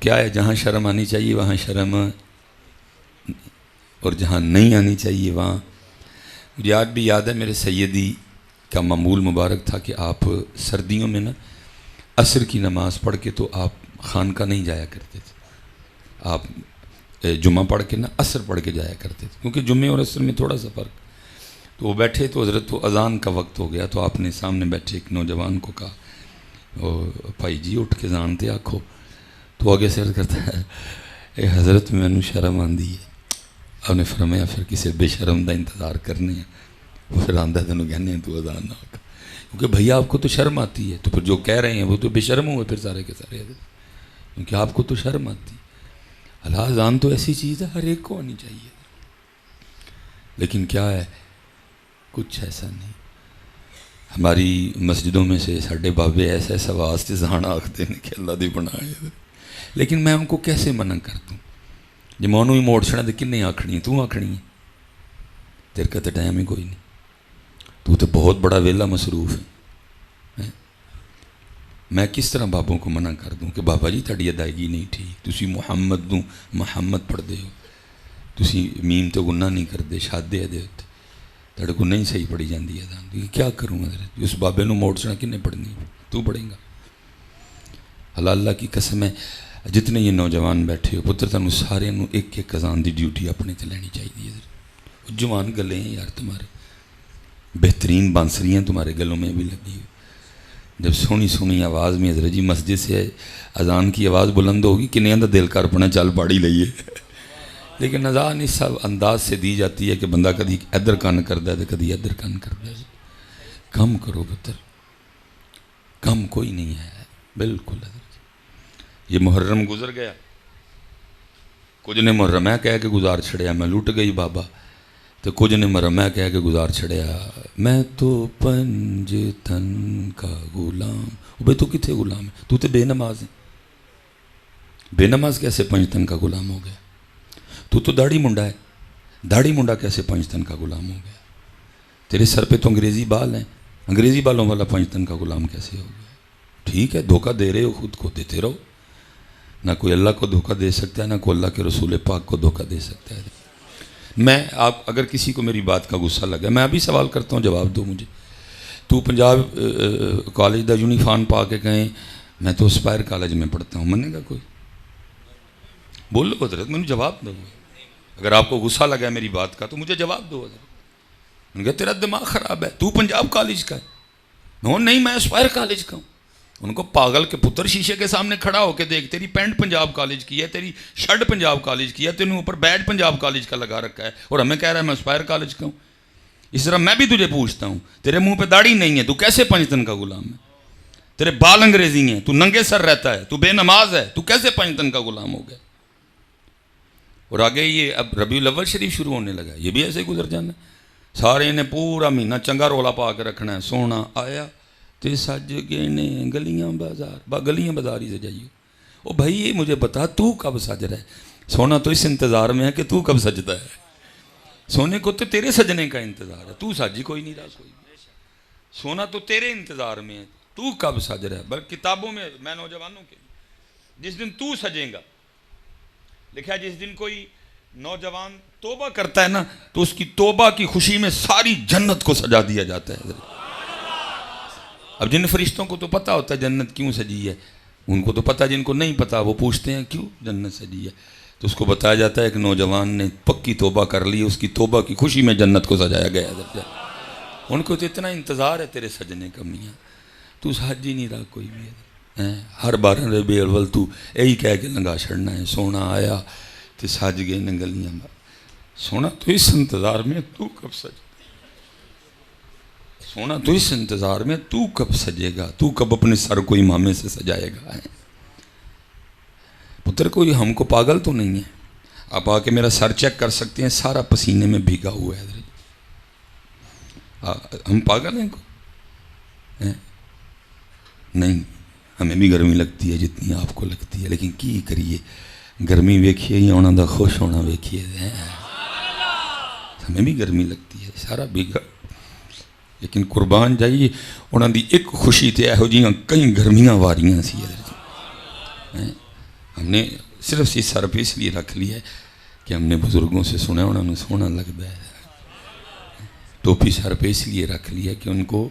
کیا ہے، جہاں شرم آنی چاہیے وہاں شرم، اور جہاں نہیں آنی چاہیے وہاں. مجھے آج بھی یاد ہے میرے سیدی کا معمول مبارک تھا کہ آپ سردیوں میں نا عصر کی نماز پڑھ کے تو آپ خانقاہ نہیں جایا کرتے تھے، آپ جمعہ پڑھ کے نا عصر پڑھ کے جایا کرتے تھے، کیونکہ جمعے اور عصر میں تھوڑا سا فرق. تو وہ بیٹھے تو حضرت تو اذان کا وقت ہو گیا، تو آپ نے سامنے بیٹھے ایک نوجوان کو کہا، بھائی جی اٹھ کے جانتے آکھو. تو آگے سے عرض کرتا ہے، اے حضرت مینوں شرم آندی ہے. آپ نے فرمایا پھر کسی بے شرم دا انتظار کرنے ہیں. وہ پھر آندہ تینوں کہنے ہیں تو اذان نہ ہوگا، کیونکہ بھیا آپ کو تو شرم آتی ہے، تو پھر جو کہہ رہے ہیں وہ تو بے شرم ہوئے پھر سارے کے سارے، کیونکہ آپ کو تو شرم آتی ہے. اللہ اذان تو ایسی چیز ہے ہر ایک کو آنی چاہیے، لیکن کیا ہے کچھ ایسا نہیں. ہماری مسجدوں میں سے ساڈے بابے ایسا ایسا واسطے زہانا آختے ہیں کہ اللہ دی بنائے، لیکن میں ان کو کیسے منع کر دوں؟ جی میں انہوں ہی موڑ چھڑا تو کنے آکھنی، تو آکھنی ہے، تیرے کا تو ٹائم ہی کوئی نہیں، تو بہت بڑا ویلا مصروف ہے. میں کس طرح بابوں کو منع کر دوں کہ بابا جی تھوڑی ادائیگی نہیں ٹھیک، تسی محمد دوں محمد پڑھ دے ہو، تسی میم تو گناہ نہیں کر دے، شادے دے ہوتے تھوڑے کو نہیں صحیح پڑھی جاندی ہے. کیا کروں حضرت، اس بابے نو موڑ چھڑا کنے پڑھنی، تو پڑھیں گا. اللہ اللہ کی قسم ہے جتنے یہ نوجوان بیٹھے ہو پتر تنوں سارے نو ایک ایک اذان دی ڈیوٹی اپنے تے لینی چاہیے. جوان گلے ہیں یار تمہارے، بہترین بانسریاں تمہارے گلوں میں بھی لگی ہو. جب سونی سونی آواز میں حضرت جی مسجد سے اذان کی آواز بلند ہوگی کنیاں دا دل کر پڑنا چل پاڑی لئیے، لیکن اذان اس سب انداز سے دی جاتی ہے کہ بندہ کدی ادھر کان کردا ہے کدی ادھر کان کردا ہے. کم کرو پتر، کم کوئی نہیں ہے بالکل. یہ محرم گزر گیا، کچھ نے محرم ہے کہہ کے گزار چھڑیا میں لٹ گئی بابا، تو کچھ نے محرم ہے کہہ کے گزار چھڑیا میں تو پنج تن کا غلام. بھئی تو کتھے غلام ہے، تو تے بے نماز ہے. بے نماز کیسے پنج تن کا غلام ہو گیا؟ تو داڑھی منڈا ہے، داڑھی منڈا کیسے پنج تن کا غلام ہو گیا؟ تیرے سر پہ تو انگریزی بال ہیں، انگریزی بالوں والا پنج تن کا غلام کیسے ہو گیا؟ ٹھیک ہے دھوکہ دے رہے ہو خود کو، دیتے رہو. نہ کوئی اللہ کو دھوکہ دے سکتا ہے، نہ کوئی اللہ کے رسول پاک کو دھوکہ دے سکتا ہے. میں آپ اگر کسی کو میری بات کا غصہ لگا، میں ابھی سوال کرتا ہوں جواب دو مجھے. تو پنجاب کالج دا یونیفارم پا کے کہیں میں تو اسپائر کالج میں پڑھتا ہوں، منے گا کوئی؟ بولو حضرت مجھے جواب دو. اگر آپ کو غصہ لگا ہے میری بات کا تو مجھے جواب دو حضرت. میں نے کہا تیرا دماغ خراب ہے، تو پنجاب کالج کا ہے. نہیں میں اسپائر کالج کا ہوں. ان کو پاگل کے پتر شیشے کے سامنے کھڑا ہو کے دیکھ، تیری پینٹ پنجاب کالج کی ہے، تیری شرٹ پنجاب کالج کی ہے، تیرے اوپر بیڈ پنجاب کالج کا لگا رکھا ہے، اور ہمیں کہہ رہا ہے میں اسپائر کالج کا ہوں. اس طرح میں بھی تجھے پوچھتا ہوں، تیرے منہ پہ داڑھی نہیں ہے تو کیسے پنج تن کا غلام ہے؟ تیرے بال انگریزی ہیں، تو ننگے سر رہتا ہے، تو بے نماز ہے، تو کیسے پنج تن کا غلام ہو گیا؟ اور آگے یہ اب ربیع الاول شریف شروع ہونے لگا، یہ بھی ایسے گزر جانا ہے. سارے نے پورا مہینہ چنگا رولا پا کے رکھنا ہے، سونا آیا تے سج گئے گلیاں بازار، گلیاں بازار ہی سے جائیو. او بھائی یہ مجھے بتا تو کب سج رہا ہے؟ سونا تو اس انتظار میں ہے کہ تو کب سجتا ہے. سونے کو تو تیرے سجنے کا انتظار ہے، تو سج ہی کوئی نہیں رہا. کوئی سونا تو تیرے انتظار میں ہے، تو کب سج رہا ہے. بلکہ کتابوں میں میں نوجوانوں کے جس دن تو سجیں گا لکھا، جس دن کوئی نوجوان توبہ کرتا ہے نا تو اس کی توبہ کی خوشی میں ساری جنت کو سجا دیا جاتا ہے. اب جن فرشتوں کو تو پتہ ہوتا ہے جنت کیوں سجی ہے، ان کو تو پتہ، جن کو نہیں پتہ وہ پوچھتے ہیں کیوں جنت سجی ہے، تو اس کو بتایا جاتا ہے کہ نوجوان نے پکی توبہ کر لی، اس کی توبہ کی خوشی میں جنت کو سجایا گیا ہے. ان کو تو اتنا انتظار ہے تیرے سجنے کا میاں، تو سج ہی نہیں رہا کوئی بھی. ہر 12 ربیع الاول تو یہی کہہ کے لنگا چھڑنا ہے، سونا آیا تو سج گئے ننگلیاں. سونا تو اس انتظار میں تو کب سج، سونا تو اس انتظار میں تو کب سجے گا، تو کب اپنے سر کو امامے سے سجائے گا. پتر کوئی ہم کو پاگل تو نہیں ہے، آپ آ کے میرا سر چیک کر سکتے ہیں، سارا پسینے میں بھیگا ہوا ہے. ہم پاگل ہیں کو نہیں، ہمیں بھی گرمی لگتی ہے جتنی آپ کو لگتی ہے، لیکن کی کریے گرمی ویکھیے یا انہوں دا خوش ہونا ویکھیے. ہمیں بھی گرمی لگتی ہے، سارا بھیگا، لیکن قربان جائیے انہوں دی ایک خوشی تے یہو جیاں کئی گرمیاں واریاں سی. ہم نے صرف یہ سر پہ اس لیے رکھ لیا ہے کہ ہم نے بزرگوں سے سنا انہوں نے سونا لگتا ہے. ٹوپی سر پہ اس لیے رکھ لیا کہ ان کو